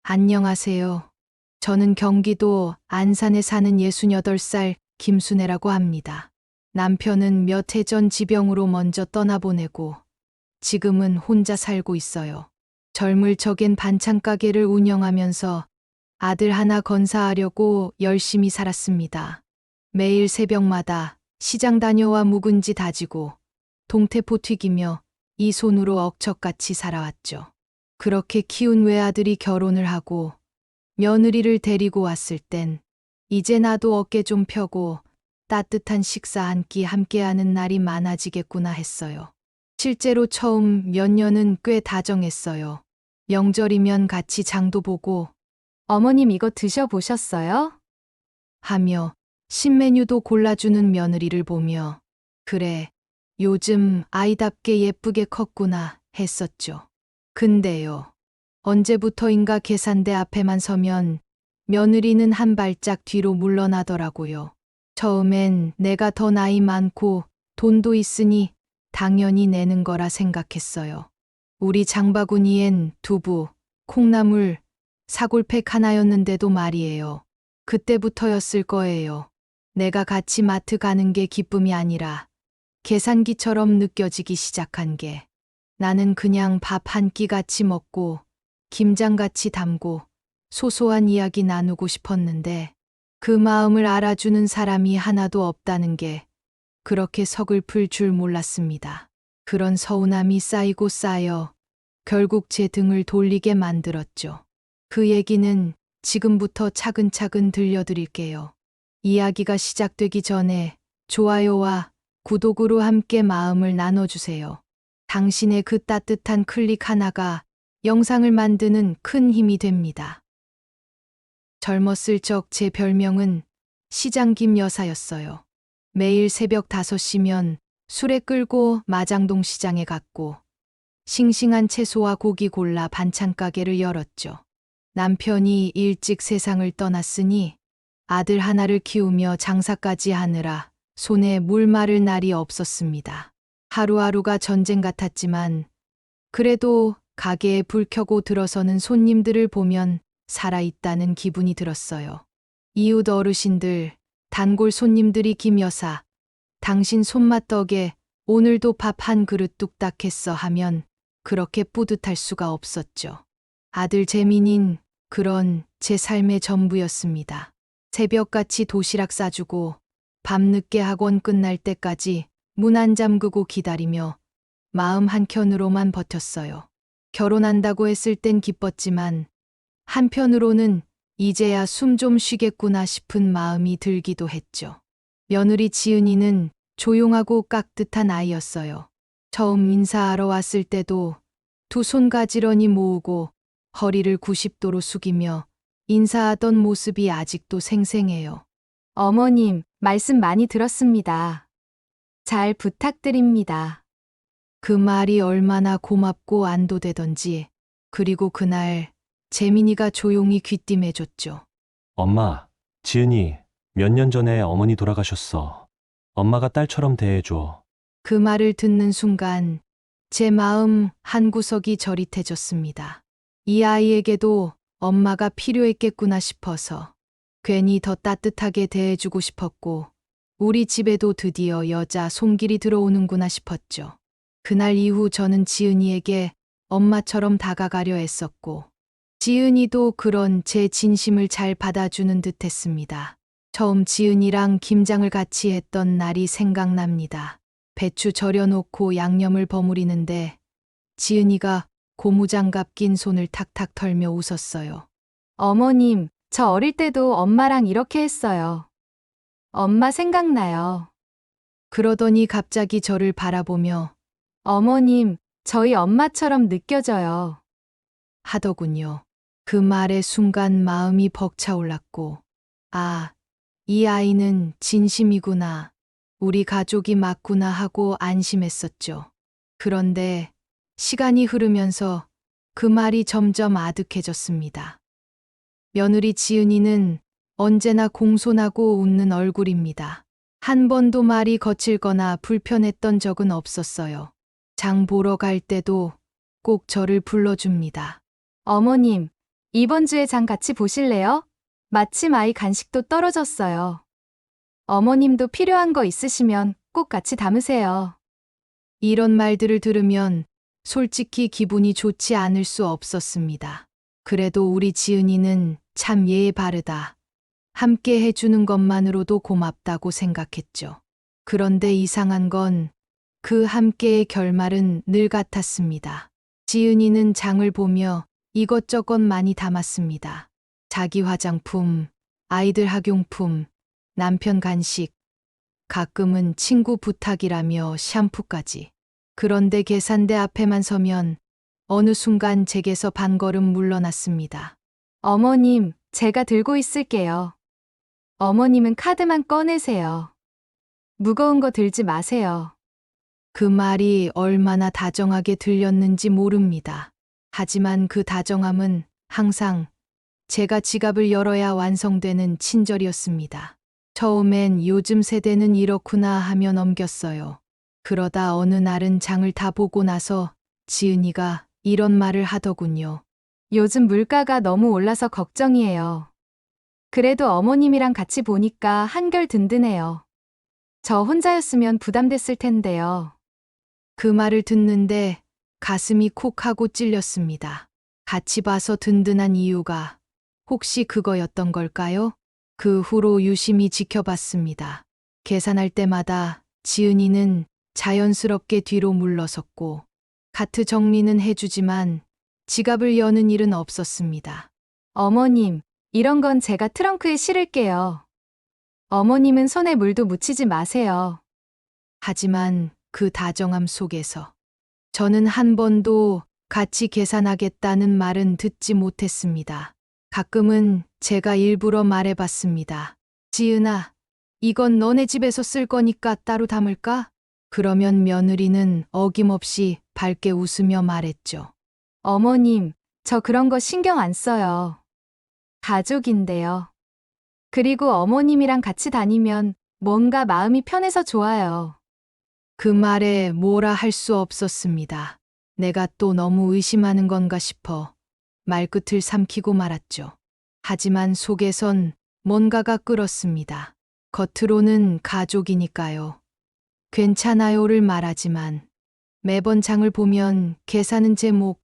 안녕하세요. 저는 경기도 안산에 사는 68살 김순애라고 합니다. 남편은 몇 해 전 지병으로 먼저 떠나보내고 지금은 혼자 살고 있어요. 젊을 적엔 반찬 가게를 운영하면서 아들 하나 건사하려고 열심히 살았습니다. 매일 새벽마다 시장 다녀와 묵은지 다지고 동태포 튀기며 이 손으로 억척같이 살아왔죠. 그렇게 키운 외아들이 결혼을 하고 며느리를 데리고 왔을 땐 이제 나도 어깨 좀 펴고 따뜻한 식사 한 끼 함께하는 날이 많아지겠구나 했어요. 실제로 처음 몇 년은 꽤 다정했어요. 명절이면 같이 장도 보고 어머님 이거 드셔보셨어요? 하며 신메뉴도 골라주는 며느리를 보며 그래, 요즘 아이답게 예쁘게 컸구나 했었죠. 근데요, 언제부터인가 계산대 앞에만 서면 며느리는 한 발짝 뒤로 물러나더라고요. 처음엔 내가 더 나이 많고 돈도 있으니 당연히 내는 거라 생각했어요. 우리 장바구니엔 두부, 콩나물, 사골팩 하나였는데도 말이에요. 그때부터였을 거예요. 내가 같이 마트 가는 게 기쁨이 아니라 계산기처럼 느껴지기 시작한 게. 나는 그냥 밥 한 끼 같이 먹고 김장 같이 담고 소소한 이야기 나누고 싶었는데 그 마음을 알아주는 사람이 하나도 없다는 게 그렇게 서글플 줄 몰랐습니다. 그런 서운함이 쌓이고 쌓여 결국 제 등을 돌리게 만들었죠. 그 얘기는 지금부터 차근차근 들려드릴게요. 이야기가 시작되기 전에 좋아요와 구독으로 함께 마음을 나눠주세요. 당신의 그 따뜻한 클릭 하나가 영상을 만드는 큰 힘이 됩니다. 젊었을 적 제 별명은 시장김 여사였어요. 매일 새벽 5시면 술에 끌고 마장동 시장에 갔고 싱싱한 채소와 고기 골라 반찬 가게를 열었죠. 남편이 일찍 세상을 떠났으니 아들 하나를 키우며 장사까지 하느라 손에 물 마를 날이 없었습니다. 하루하루가 전쟁 같았지만 그래도 가게에 불 켜고 들어서는 손님들을 보면 살아있다는 기분이 들었어요. 이웃 어르신들, 단골 손님들이 김 여사, 당신 손맛 덕에 오늘도 밥 한 그릇 뚝딱 했어 하면 그렇게 뿌듯할 수가 없었죠. 아들 재민인 그런 제 삶의 전부였습니다. 새벽같이 도시락 싸주고 밤늦게 학원 끝날 때까지 문 안 잠그고 기다리며 마음 한켠으로만 버텼어요. 결혼한다고 했을 땐 기뻤지만 한편으로는 이제야 숨 좀 쉬겠구나 싶은 마음이 들기도 했죠. 며느리 지은이는 조용하고 깍듯한 아이였어요. 처음 인사하러 왔을 때도 두 손 가지런히 모으고 허리를 90도로 숙이며 인사하던 모습이 아직도 생생해요. 어머님, 말씀 많이 들었습니다. 잘 부탁드립니다. 그 말이 얼마나 고맙고 안도되던지. 그리고 그날 재민이가 조용히 귀띔해줬죠. 엄마, 지은이 몇 년 전에 어머니 돌아가셨어. 엄마가 딸처럼 대해줘. 그 말을 듣는 순간 제 마음 한구석이 저릿해졌습니다. 이 아이에게도 엄마가 필요했겠구나 싶어서 괜히 더 따뜻하게 대해주고 싶었고 우리 집에도 드디어 여자 손길이 들어오는구나 싶었죠. 그날 이후 저는 지은이에게 엄마처럼 다가가려 했었고 지은이도 그런 제 진심을 잘 받아주는 듯 했습니다. 처음 지은이랑 김장을 같이 했던 날이 생각납니다. 배추 절여놓고 양념을 버무리는데 지은이가 고무장갑 낀 손을 탁탁 털며 웃었어요. 어머님, 저 어릴 때도 엄마랑 이렇게 했어요. 엄마 생각나요. 그러더니 갑자기 저를 바라보며 어머님, 저희 엄마처럼 느껴져요. 하더군요. 그 말의 순간 마음이 벅차올랐고 아, 이 아이는 진심이구나. 우리 가족이 맞구나 하고 안심했었죠. 그런데 시간이 흐르면서 그 말이 점점 아득해졌습니다. 며느리 지은이는 언제나 공손하고 웃는 얼굴입니다. 한 번도 말이 거칠거나 불편했던 적은 없었어요. 장 보러 갈 때도 꼭 저를 불러줍니다. 어머님, 이번 주에 장 같이 보실래요? 마침 아이 간식도 떨어졌어요. 어머님도 필요한 거 있으시면 꼭 같이 담으세요. 이런 말들을 들으면 솔직히 기분이 좋지 않을 수 없었습니다. 그래도 우리 지은이는 참 예의 바르다. 함께 해주는 것만으로도 고맙다고 생각했죠. 그런데 이상한 건 그 함께의 결말은 늘 같았습니다. 지은이는 장을 보며 이것저것 많이 담았습니다. 자기 화장품, 아이들 학용품, 남편 간식, 가끔은 친구 부탁이라며 샴푸까지. 그런데 계산대 앞에만 서면 어느 순간 제게서 반걸음 물러났습니다. 어머님, 제가 들고 있을게요. 어머님은 카드만 꺼내세요. 무거운 거 들지 마세요. 그 말이 얼마나 다정하게 들렸는지 모릅니다. 하지만 그 다정함은 항상 제가 지갑을 열어야 완성되는 친절이었습니다. 처음엔 요즘 세대는 이렇구나 하며 넘겼어요. 그러다 어느 날은 장을 다 보고 나서 지은이가 이런 말을 하더군요. 요즘 물가가 너무 올라서 걱정이에요. 그래도 어머님이랑 같이 보니까 한결 든든해요. 저 혼자였으면 부담됐을 텐데요. 그 말을 듣는데 가슴이 콕 하고 찔렸습니다. 같이 봐서 든든한 이유가 혹시 그거였던 걸까요? 그 후로 유심히 지켜봤습니다. 계산할 때마다 지은이는 자연스럽게 뒤로 물러섰고 카트 정리는 해주지만 지갑을 여는 일은 없었습니다. 어머님, 이런 건 제가 트렁크에 실을게요. 어머님은 손에 물도 묻히지 마세요. 하지만 그 다정함 속에서 저는 한 번도 같이 계산하겠다는 말은 듣지 못했습니다. 가끔은 제가 일부러 말해봤습니다. 지은아, 이건 너네 집에서 쓸 거니까 따로 담을까? 그러면 며느리는 어김없이 밝게 웃으며 말했죠. 어머님, 저 그런 거 신경 안 써요. 가족인데요. 그리고 어머님이랑 같이 다니면 뭔가 마음이 편해서 좋아요. 그 말에 뭐라 할 수 없었습니다. 내가 또 너무 의심하는 건가 싶어 말끝을 삼키고 말았죠. 하지만 속에선 뭔가가 끓었습니다. 겉으로는 가족이니까요. 괜찮아요를 말하지만 매번 장을 보면 계산은 제 목,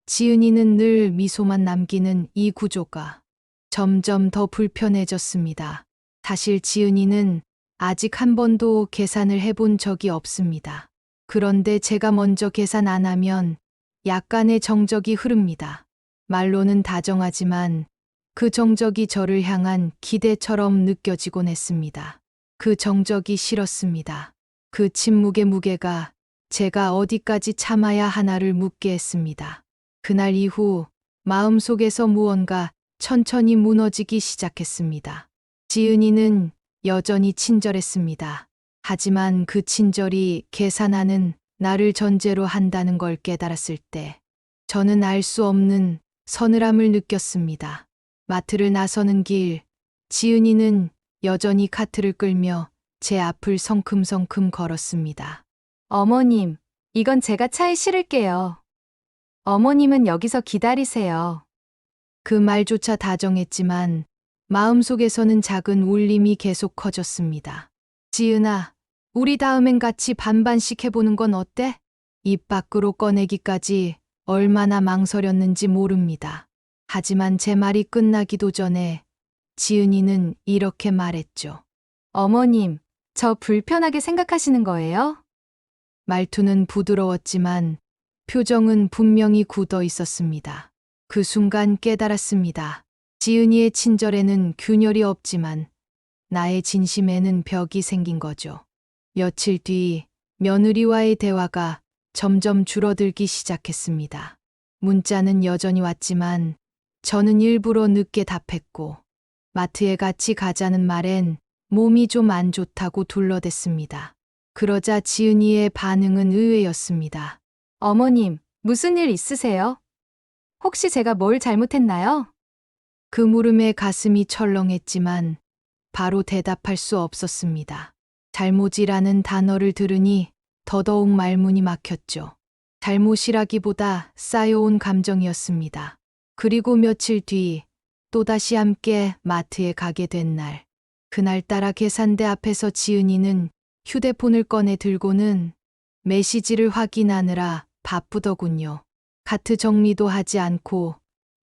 지은이는 늘 미소만 남기는 이 구조가 점점 더 불편해졌습니다. 사실 지은이는 아직 한 번도 계산을 해본 적이 없습니다. 그런데 제가 먼저 계산 안 하면 약간의 정적이 흐릅니다. 말로는 다정하지만 그 정적이 저를 향한 기대처럼 느껴지곤 했습니다. 그 정적이 싫었습니다. 그 침묵의 무게가 제가 어디까지 참아야 하나를 묻게 했습니다. 그날 이후 마음속에서 무언가 천천히 무너지기 시작했습니다. 지은이는 여전히 친절했습니다. 하지만 그 친절이 계산하는 나를 전제로 한다는 걸 깨달았을 때 저는 알 수 없는 서늘함을 느꼈습니다. 마트를 나서는 길, 지은이는 여전히 카트를 끌며 제 앞을 성큼성큼 걸었습니다. 어머님, 이건 제가 차에 실을게요. 어머님은 여기서 기다리세요. 그 말조차 다정했지만 마음속에서는 작은 울림이 계속 커졌습니다. 지은아, 우리 다음엔 같이 반반씩 해보는 건 어때? 입 밖으로 꺼내기까지 얼마나 망설였는지 모릅니다. 하지만 제 말이 끝나기도 전에 지은이는 이렇게 말했죠. 어머님, 저 불편하게 생각하시는 거예요? 말투는 부드러웠지만 표정은 분명히 굳어 있었습니다. 그 순간 깨달았습니다. 지은이의 친절에는 균열이 없지만 나의 진심에는 벽이 생긴 거죠. 며칠 뒤 며느리와의 대화가 점점 줄어들기 시작했습니다. 문자는 여전히 왔지만 저는 일부러 늦게 답했고 마트에 같이 가자는 말엔 몸이 좀 안 좋다고 둘러댔습니다. 그러자 지은이의 반응은 의외였습니다. 어머님, 무슨 일 있으세요? 혹시 제가 뭘 잘못했나요? 그 물음에 가슴이 철렁했지만 바로 대답할 수 없었습니다. 잘못이라는 단어를 들으니 더더욱 말문이 막혔죠. 잘못이라기보다 쌓여온 감정이었습니다. 그리고 며칠 뒤 또다시 함께 마트에 가게 된 날. 그날따라 계산대 앞에서 지은이는 휴대폰을 꺼내 들고는 메시지를 확인하느라 바쁘더군요. 카트 정리도 하지 않고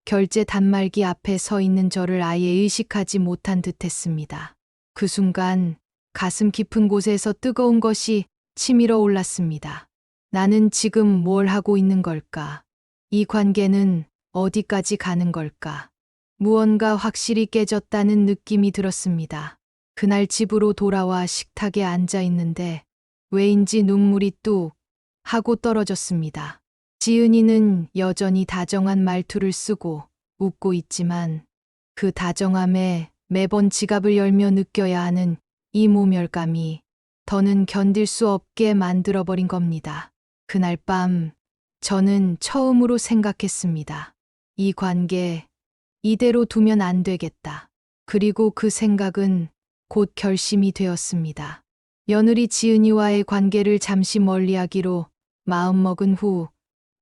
결제 단말기 앞에 서 있는 저를 아예 의식하지 못한 듯 했습니다. 그 순간 가슴 깊은 곳에서 뜨거운 것이 치밀어 올랐습니다. 나는 지금 뭘 하고 있는 걸까? 이 관계는 어디까지 가는 걸까? 무언가 확실히 깨졌다는 느낌이 들었습니다. 그날 집으로 돌아와 식탁에 앉아 있는데 왜인지 눈물이 뚝 하고 떨어졌습니다. 지은이는 여전히 다정한 말투를 쓰고 웃고 있지만 그 다정함에 매번 지갑을 열며 느껴야 하는 이 모멸감이 더는 견딜 수 없게 만들어버린 겁니다. 그날 밤 저는 처음으로 생각했습니다. 이 관계 이대로 두면 안 되겠다. 그리고 그 생각은 곧 결심이 되었습니다. 며느리 지은이와의 관계를 잠시 멀리하기로 마음먹은 후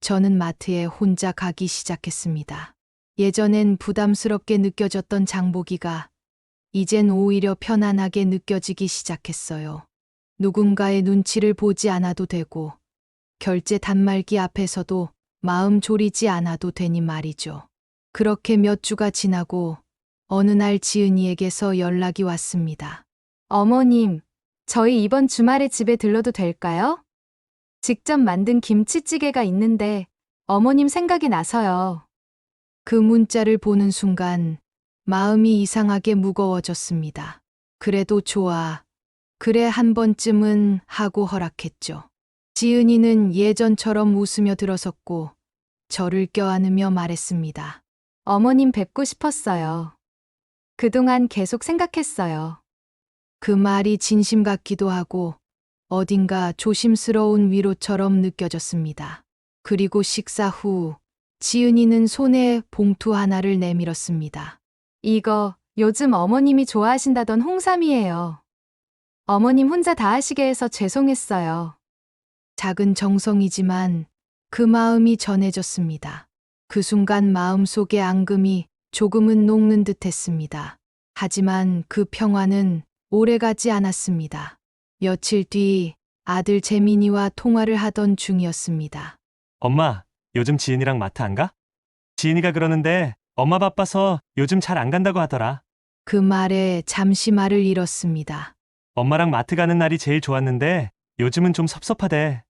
저는 마트에 혼자 가기 시작했습니다. 예전엔 부담스럽게 느껴졌던 장보기가 이젠 오히려 편안하게 느껴지기 시작했어요. 누군가의 눈치를 보지 않아도 되고 결제 단말기 앞에서도 마음 졸이지 않아도 되니 말이죠. 그렇게 몇 주가 지나고 어느 날 지은이에게서 연락이 왔습니다. 어머님, 저희 이번 주말에 집에 들러도 될까요? 직접 만든 김치찌개가 있는데 어머님 생각이 나서요. 그 문자를 보는 순간 마음이 이상하게 무거워졌습니다. 그래도 좋아. 그래 한 번쯤은 하고 허락했죠. 지은이는 예전처럼 웃으며 들어섰고 저를 껴안으며 말했습니다. 어머님 뵙고 싶었어요. 그동안 계속 생각했어요. 그 말이 진심 같기도 하고 어딘가 조심스러운 위로처럼 느껴졌습니다. 그리고 식사 후 지은이는 손에 봉투 하나를 내밀었습니다. 이거 요즘 어머님이 좋아하신다던 홍삼이에요. 어머님 혼자 다 하시게 해서 죄송했어요. 작은 정성이지만 그 마음이 전해졌습니다. 그 순간 마음속의 앙금이 조금은 녹는 듯 했습니다. 하지만 그 평화는 오래가지 않았습니다. 며칠 뒤 아들 재민이와 통화를 하던 중이었습니다. 엄마, 요즘 지은이랑 마트 안 가? 지은이가 그러는데 엄마 바빠서 요즘 잘 안 간다고 하더라. 그 말에 잠시 말을 잃었습니다. 엄마랑 마트 가는 날이 제일 좋았는데 요즘은 좀 섭섭하대.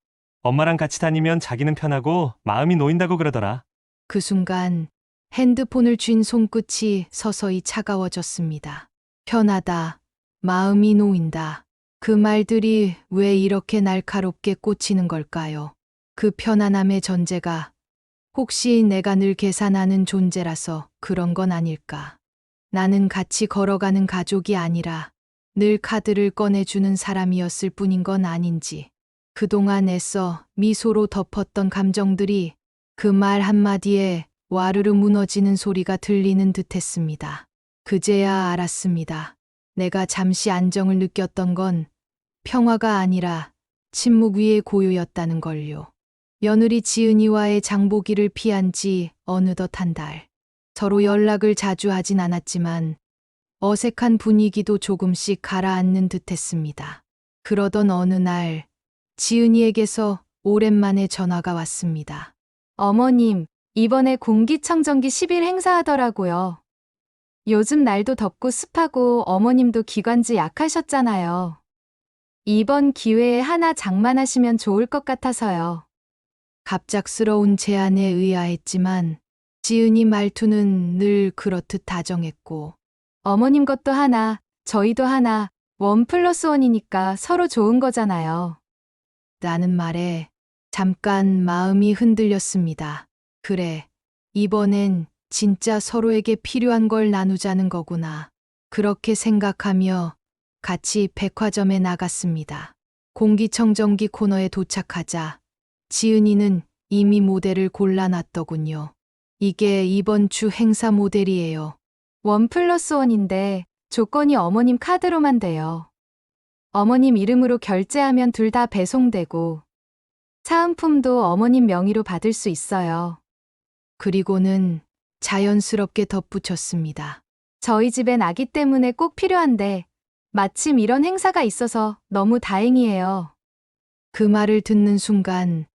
엄마랑 같이 다니면 자기는 편하고 마음이 놓인다고 그러더라. 그 순간 핸드폰을 쥔 손끝이 서서히 차가워졌습니다. 편하다. 마음이 놓인다. 그 말들이 왜 이렇게 날카롭게 꽂히는 걸까요? 그 편안함의 전제가 혹시 내가 늘 계산하는 존재라서 그런 건 아닐까? 나는 같이 걸어가는 가족이 아니라 늘 카드를 꺼내주는 사람이었을 뿐인 건 아닌지. 그동안 애써 미소로 덮었던 감정들이 그 말 한마디에 와르르 무너지는 소리가 들리는 듯 했습니다. 그제야 알았습니다. 내가 잠시 안정을 느꼈던 건 평화가 아니라 침묵 위의 고요였다는 걸요. 며느리 지은이와의 장보기를 피한 지 어느덧 한 달. 서로 연락을 자주 하진 않았지만 어색한 분위기도 조금씩 가라앉는 듯 했습니다. 그러던 어느 날 지은이에게서 오랜만에 전화가 왔습니다. 어머님, 이번에 공기청정기 10일 행사하더라고요. 요즘 날도 덥고 습하고 어머님도 기관지 약하셨잖아요. 이번 기회에 하나 장만하시면 좋을 것 같아서요. 갑작스러운 제안에 의아했지만 지은이 말투는 늘 그렇듯 다정했고 어머님 것도 하나, 저희도 하나, 1+1이니까 서로 좋은 거잖아요. 라는 말에 잠깐 마음이 흔들렸습니다. 그래, 이번엔 진짜 서로에게 필요한 걸 나누자는 거구나. 그렇게 생각하며 같이 백화점에 나갔습니다. 공기청정기 코너에 도착하자 지은이는 이미 모델을 골라놨더군요. 이게 이번 주 행사 모델이에요. 1+1인데 조건이 어머님 카드로만 돼요. 어머님 이름으로 결제하면 둘 다 배송되고 사은품도 어머님 명의로 받을 수 있어요. 그리고는 자연스럽게 덧붙였습니다. 저희 집엔 아기 때문에 꼭 필요한데 마침 이런 행사가 있어서 너무 다행이에요. 그 말을 듣는 순간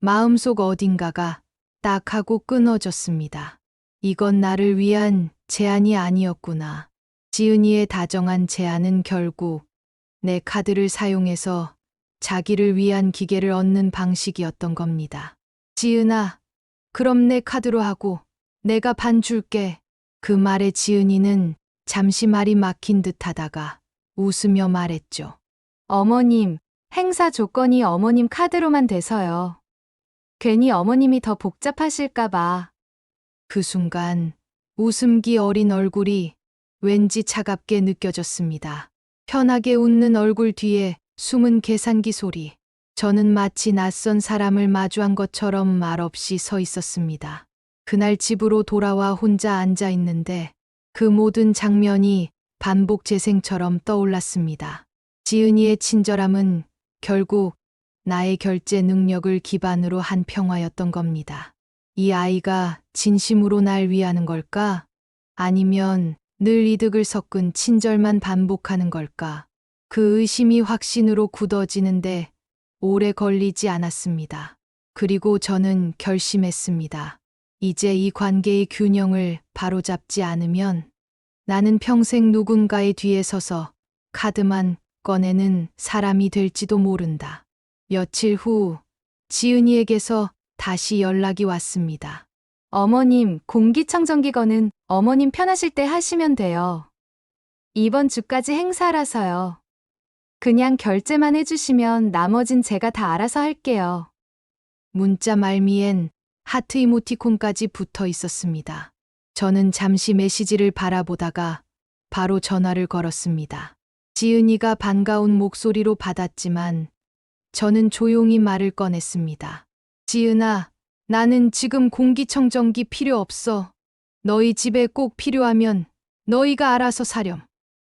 마음속 어딘가가 딱 하고 끊어졌습니다. 이건 나를 위한 제안이 아니었구나. 지은이의 다정한 제안은 결국 내 카드를 사용해서 자기를 위한 기계를 얻는 방식이었던 겁니다. 지은아, 그럼 내 카드로 하고 내가 반 줄게. 그 말에 지은이는 잠시 말이 막힌 듯 하다가 웃으며 말했죠. 어머님, 행사 조건이 어머님 카드로만 돼서요. 괜히 어머님이 더 복잡하실까봐. 그 순간 웃음기 어린 얼굴이 왠지 차갑게 느껴졌습니다. 편하게 웃는 얼굴 뒤에 숨은 계산기 소리. 저는 마치 낯선 사람을 마주한 것처럼 말없이 서 있었습니다. 그날 집으로 돌아와 혼자 앉아 있는데 그 모든 장면이 반복 재생처럼 떠올랐습니다. 지은이의 친절함은 결국 나의 결제 능력을 기반으로 한 평화였던 겁니다. 이 아이가 진심으로 날 위하는 걸까? 아니면 늘 이득을 섞은 친절만 반복하는 걸까? 그 의심이 확신으로 굳어지는데 오래 걸리지 않았습니다. 그리고 저는 결심했습니다. 이제 이 관계의 균형을 바로잡지 않으면 나는 평생 누군가의 뒤에 서서 카드만 꺼내는 사람이 될지도 모른다. 며칠 후 지은이에게서 다시 연락이 왔습니다. 어머님, 공기청정기 거는 어머님 편하실 때 하시면 돼요. 이번 주까지 행사라서요. 그냥 결제만 해주시면 나머진 제가 다 알아서 할게요. 문자 말미엔 하트 이모티콘까지 붙어 있었습니다. 저는 잠시 메시지를 바라보다가 바로 전화를 걸었습니다. 지은이가 반가운 목소리로 받았지만 저는 조용히 말을 꺼냈습니다. 지은아, 나는 지금 공기청정기 필요 없어. 너희 집에 꼭 필요하면 너희가 알아서 사렴.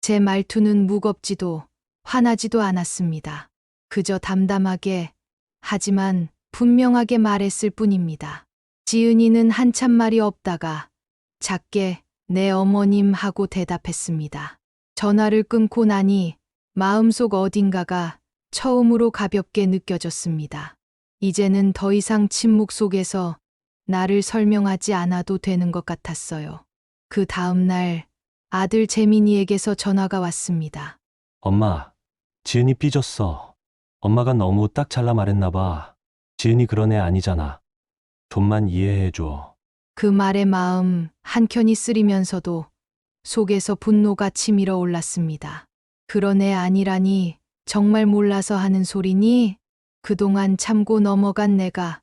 제 말투는 무겁지도 화나지도 않았습니다. 그저 담담하게 하지만 분명하게 말했을 뿐입니다. 지은이는 한참 말이 없다가 작게 네 어머님 하고 대답했습니다. 전화를 끊고 나니 마음속 어딘가가 처음으로 가볍게 느껴졌습니다. 이제는 더 이상 침묵 속에서 나를 설명하지 않아도 되는 것 같았어요. 그 다음 날 아들 재민이에게서 전화가 왔습니다. 엄마, 지은이 삐졌어. 엄마가 너무 딱 잘라 말했나 봐. 지은이 그런 애 아니잖아. 좀만 이해해줘. 그 말에 마음 한켠이 쓰리면서도 속에서 분노가 치밀어 올랐습니다. 그런 애 아니라니 정말 몰라서 하는 소리니? 그동안 참고 넘어간 내가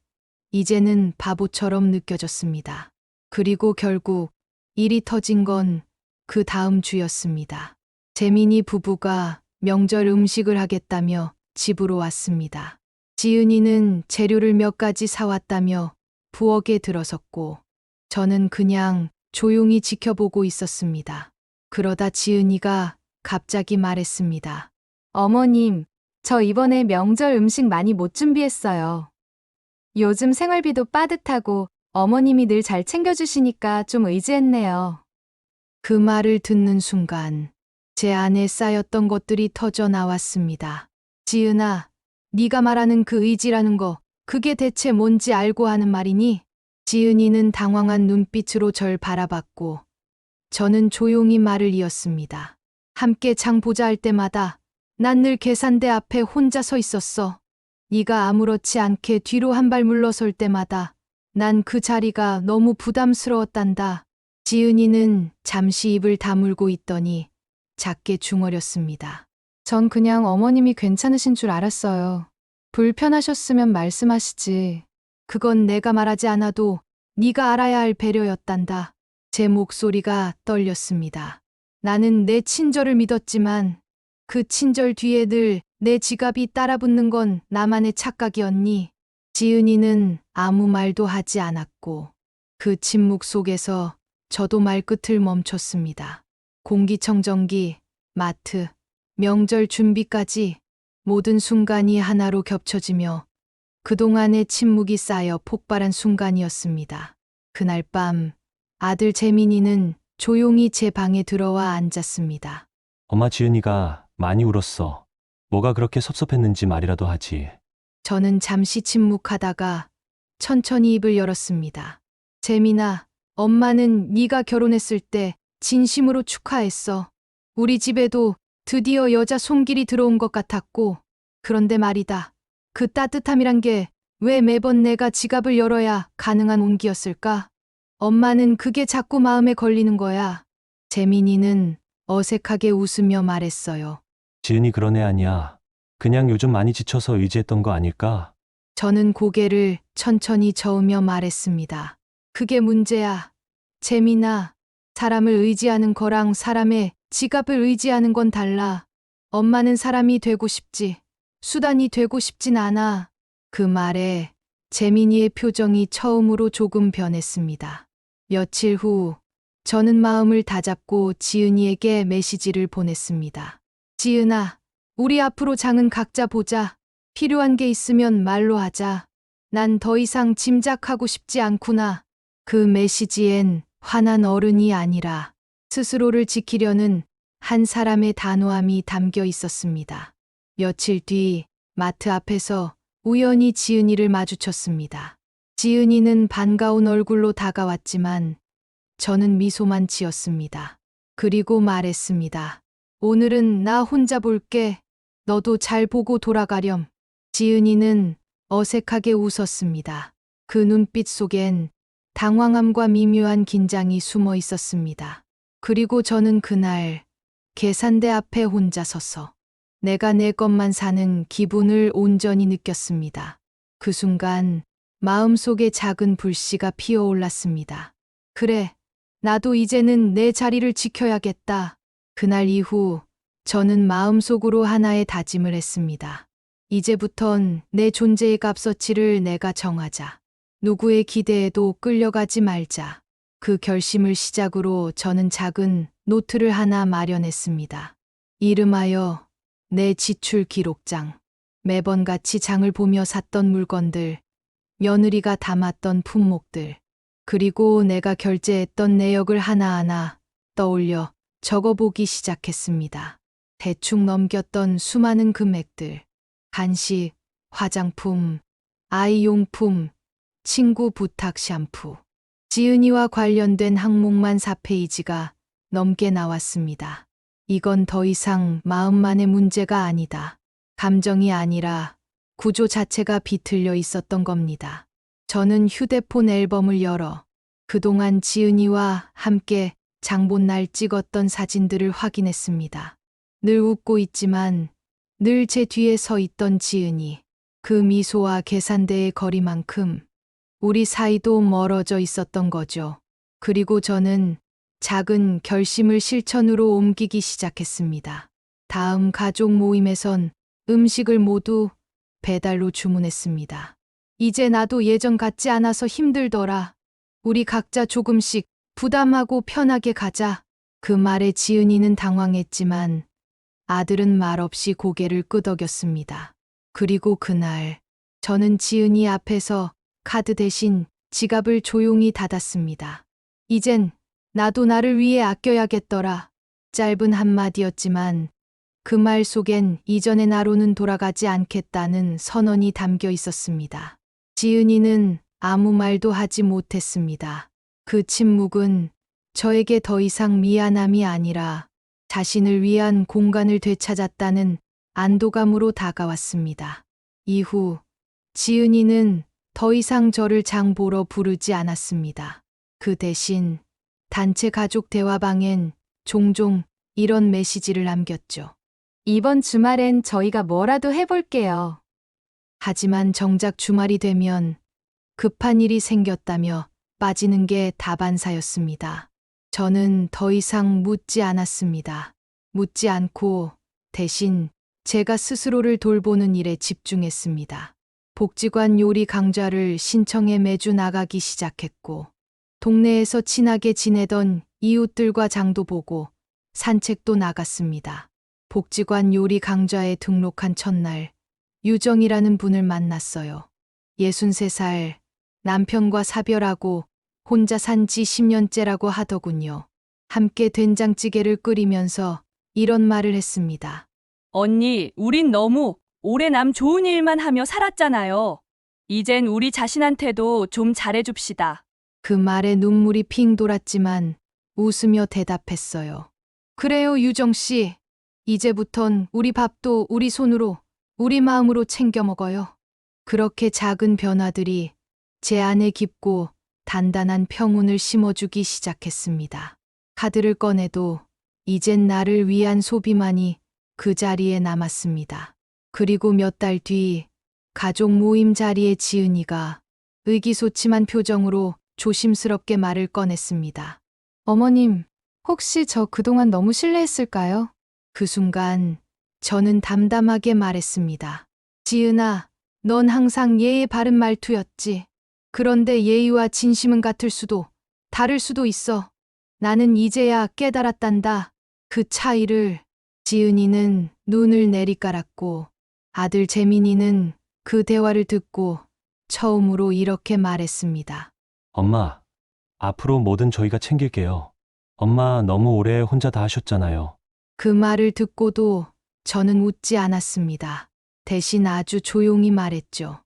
이제는 바보처럼 느껴졌습니다. 그리고 결국 일이 터진 건 그 다음 주였습니다. 재민이 부부가 명절 음식을 하겠다며 집으로 왔습니다. 지은이는 재료를 몇 가지 사왔다며 부엌에 들어섰고 저는 그냥 조용히 지켜보고 있었습니다. 그러다 지은이가 갑자기 말했습니다. 어머님, 저 이번에 명절 음식 많이 못 준비했어요. 요즘 생활비도 빠듯하고 어머님이 늘 잘 챙겨주시니까 좀 의지했네요. 그 말을 듣는 순간 제 안에 쌓였던 것들이 터져 나왔습니다. 지은아, 네가 말하는 그 의지라는 거 그게 대체 뭔지 알고 하는 말이니? 지은이는 당황한 눈빛으로 절 바라봤고 저는 조용히 말을 이었습니다. 함께 장 보자 할 때마다 난 늘 계산대 앞에 혼자 서 있었어. 네가 아무렇지 않게 뒤로 한 발 물러설 때마다 난 그 자리가 너무 부담스러웠단다. 지은이는 잠시 입을 다물고 있더니 작게 중얼였습니다. 전 그냥 어머님이 괜찮으신 줄 알았어요. 불편하셨으면 말씀하시지. 그건 내가 말하지 않아도 네가 알아야 할 배려였단다. 제 목소리가 떨렸습니다. 나는 내 친절을 믿었지만 그 친절 뒤에 늘 내 지갑이 따라붙는 건 나만의 착각이었니? 지은이는 아무 말도 하지 않았고 그 침묵 속에서 저도 말끝을 멈췄습니다. 공기청정기, 마트, 명절 준비까지 모든 순간이 하나로 겹쳐지며 그동안의 침묵이 쌓여 폭발한 순간이었습니다. 그날 밤 아들 재민이는 조용히 제 방에 들어와 앉았습니다. 엄마 지은이가 많이 울었어. 뭐가 그렇게 섭섭했는지 말이라도 하지. 저는 잠시 침묵하다가 천천히 입을 열었습니다. 재민아, 엄마는 네가 결혼했을 때 진심으로 축하했어. 우리 집에도 드디어 여자 손길이 들어온 것 같았고, 그런데 말이다. 그 따뜻함이란 게 왜 매번 내가 지갑을 열어야 가능한 온기였을까? 엄마는 그게 자꾸 마음에 걸리는 거야. 재민이는 어색하게 웃으며 말했어요. 지은이 그런 애 아니야. 그냥 요즘 많이 지쳐서 의지했던 거 아닐까? 저는 고개를 천천히 저으며 말했습니다. 그게 문제야. 재민아, 사람을 의지하는 거랑 사람의 지갑을 의지하는 건 달라. 엄마는 사람이 되고 싶지, 수단이 되고 싶진 않아. 그 말에 재민이의 표정이 처음으로 조금 변했습니다. 며칠 후, 저는 마음을 다잡고 지은이에게 메시지를 보냈습니다. 지은아, 우리 앞으로 장은 각자 보자. 필요한 게 있으면 말로 하자. 난 더 이상 짐작하고 싶지 않구나. 그 메시지엔 화난 어른이 아니라 스스로를 지키려는 한 사람의 단호함이 담겨 있었습니다. 며칠 뒤 마트 앞에서 우연히 지은이를 마주쳤습니다. 지은이는 반가운 얼굴로 다가왔지만 저는 미소만 지었습니다. 그리고 말했습니다. 오늘은 나 혼자 볼게. 너도 잘 보고 돌아가렴. 지은이는 어색하게 웃었습니다. 그 눈빛 속엔 당황함과 미묘한 긴장이 숨어 있었습니다. 그리고 저는 그날 계산대 앞에 혼자 서서 내가 내 것만 사는 기분을 온전히 느꼈습니다. 그 순간 마음속에 작은 불씨가 피어올랐습니다. 그래, 나도 이제는 내 자리를 지켜야겠다. 그날 이후 저는 마음속으로 하나의 다짐을 했습니다. 이제부턴 내 존재의 값어치를 내가 정하자. 누구의 기대에도 끌려가지 말자. 그 결심을 시작으로 저는 작은 노트를 하나 마련했습니다. 이름하여 내 지출 기록장. 매번 같이 장을 보며 샀던 물건들, 며느리가 담았던 품목들, 그리고 내가 결제했던 내역을 하나하나 떠올려 적어보기 시작했습니다. 대충 넘겼던 수많은 금액들, 간식, 화장품, 아이용품, 친구 부탁 샴푸. 지은이와 관련된 항목만 4페이지가 넘게 나왔습니다. 이건 더 이상 마음만의 문제가 아니다. 감정이 아니라 구조 자체가 비틀려 있었던 겁니다. 저는 휴대폰 앨범을 열어 그동안 지은이와 함께 장본 날 찍었던 사진들을 확인했습니다. 늘 웃고 있지만 늘 제 뒤에 서 있던 지은이. 그 미소와 계산대의 거리만큼 우리 사이도 멀어져 있었던 거죠. 그리고 저는 작은 결심을 실천으로 옮기기 시작했습니다. 다음 가족 모임에선 음식을 모두 배달로 주문했습니다. 이제 나도 예전 같지 않아서 힘들더라. 우리 각자 조금씩 부담하고 편하게 가자. 그 말에 지은이는 당황했지만 아들은 말없이 고개를 끄덕였습니다. 그리고 그날 저는 지은이 앞에서 카드 대신 지갑을 조용히 닫았습니다. 이젠 나도 나를 위해 아껴야겠더라. 짧은 한마디였지만 그 말 속엔 이전의 나로는 돌아가지 않겠다는 선언이 담겨 있었습니다. 지은이는 아무 말도 하지 못했습니다. 그 침묵은 저에게 더 이상 미안함이 아니라 자신을 위한 공간을 되찾았다는 안도감으로 다가왔습니다. 이후 지은이는 더 이상 저를 장 보러 부르지 않았습니다. 그 대신 단체 가족 대화방엔 종종 이런 메시지를 남겼죠. 이번 주말엔 저희가 뭐라도 해볼게요. 하지만 정작 주말이 되면 급한 일이 생겼다며 빠지는 게 다반사였습니다. 저는 더 이상 묻지 않았습니다. 묻지 않고 대신 제가 스스로를 돌보는 일에 집중했습니다. 복지관 요리 강좌를 신청해 매주 나가기 시작했고, 동네에서 친하게 지내던 이웃들과 장도 보고 산책도 나갔습니다. 복지관 요리 강좌에 등록한 첫날, 유정이라는 분을 만났어요. 63살, 남편과 사별하고 혼자 산 지 10년째라고 하더군요. 함께 된장찌개를 끓이면서 이런 말을 했습니다. 언니, 우린 너무 오래 남 좋은 일만 하며 살았잖아요. 이젠 우리 자신한테도 좀 잘해줍시다. 그 말에 눈물이 핑 돌았지만 웃으며 대답했어요. 그래요, 유정 씨. 이제부턴 우리 밥도 우리 손으로, 우리 마음으로 챙겨 먹어요. 그렇게 작은 변화들이 제 안에 깊고 단단한 평온을 심어주기 시작했습니다. 카드를 꺼내도 이젠 나를 위한 소비만이 그 자리에 남았습니다. 그리고 몇 달 뒤 가족 모임 자리에 지은이가 의기소침한 표정으로 조심스럽게 말을 꺼냈습니다. 어머님, 혹시 저 그동안 너무 실례했을까요? 그 순간 저는 담담하게 말했습니다. 지은아, 넌 항상 예의 바른 말투였지. 그런데 예의와 진심은 같을 수도, 다를 수도 있어. 나는 이제야 깨달았단다. 그 차이를. 지은이는 눈을 내리깔았고 아들 재민이는 그 대화를 듣고 처음으로 이렇게 말했습니다. 엄마, 앞으로 뭐든 저희가 챙길게요. 엄마 너무 오래 혼자 다 하셨잖아요. 그 말을 듣고도 저는 웃지 않았습니다. 대신 아주 조용히 말했죠.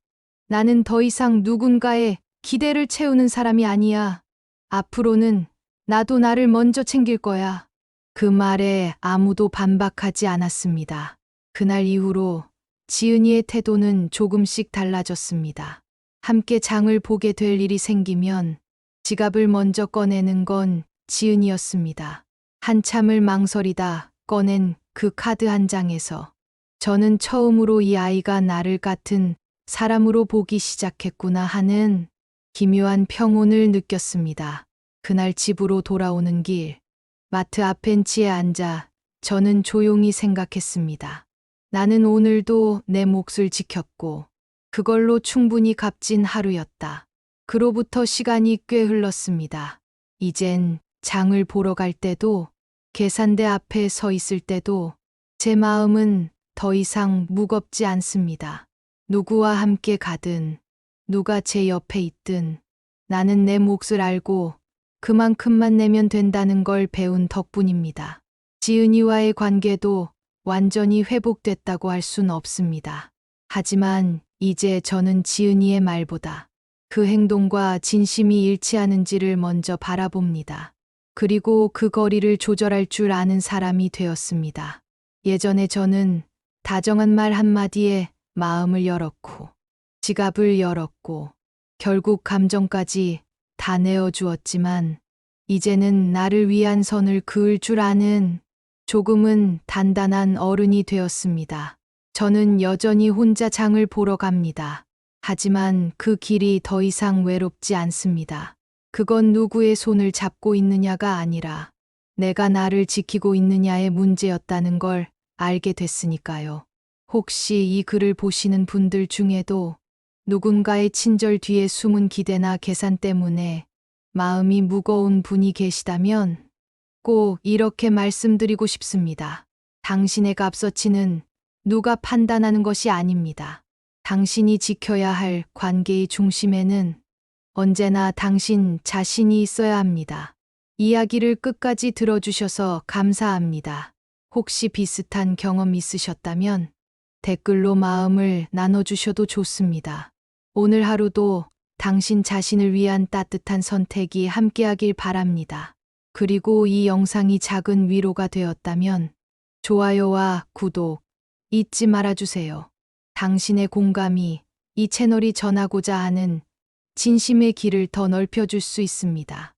나는 더 이상 누군가의 기대를 채우는 사람이 아니야. 앞으로는 나도 나를 먼저 챙길 거야. 그 말에 아무도 반박하지 않았습니다. 그날 이후로 지은이의 태도는 조금씩 달라졌습니다. 함께 장을 보게 될 일이 생기면 지갑을 먼저 꺼내는 건 지은이었습니다. 한참을 망설이다 꺼낸 그 카드 한 장에서 저는 처음으로 이 아이가 나를 같은 사람으로 보기 시작했구나 하는 기묘한 평온을 느꼈습니다. 그날 집으로 돌아오는 길, 마트 앞 벤치에 앉아 저는 조용히 생각했습니다. 나는 오늘도 내 몫을 지켰고 그걸로 충분히 값진 하루였다. 그로부터 시간이 꽤 흘렀습니다. 이젠 장을 보러 갈 때도 계산대 앞에 서 있을 때도 제 마음은 더 이상 무겁지 않습니다. 누구와 함께 가든 누가 제 옆에 있든 나는 내 몫을 알고 그만큼만 내면 된다는 걸 배운 덕분입니다. 지은이와의 관계도 완전히 회복됐다고 할 순 없습니다. 하지만 이제 저는 지은이의 말보다 그 행동과 진심이 일치하는지를 먼저 바라봅니다. 그리고 그 거리를 조절할 줄 아는 사람이 되었습니다. 예전에 저는 다정한 말 한마디에 마음을 열었고 지갑을 열었고 결국 감정까지 다 내어주었지만 이제는 나를 위한 선을 그을 줄 아는 조금은 단단한 어른이 되었습니다. 저는 여전히 혼자 장을 보러 갑니다. 하지만 그 길이 더 이상 외롭지 않습니다. 그건 누구의 손을 잡고 있느냐가 아니라 내가 나를 지키고 있느냐의 문제였다는 걸 알게 됐으니까요. 혹시 이 글을 보시는 분들 중에도 누군가의 친절 뒤에 숨은 기대나 계산 때문에 마음이 무거운 분이 계시다면 꼭 이렇게 말씀드리고 싶습니다. 당신의 값어치는 누가 판단하는 것이 아닙니다. 당신이 지켜야 할 관계의 중심에는 언제나 당신 자신이 있어야 합니다. 이야기를 끝까지 들어주셔서 감사합니다. 혹시 비슷한 경험 있으셨다면 댓글로 마음을 나눠주셔도 좋습니다. 오늘 하루도 당신 자신을 위한 따뜻한 선택이 함께하길 바랍니다. 그리고 이 영상이 작은 위로가 되었다면 좋아요와 구독 잊지 말아주세요. 당신의 공감이 이 채널이 전하고자 하는 진심의 길을 더 넓혀줄 수 있습니다.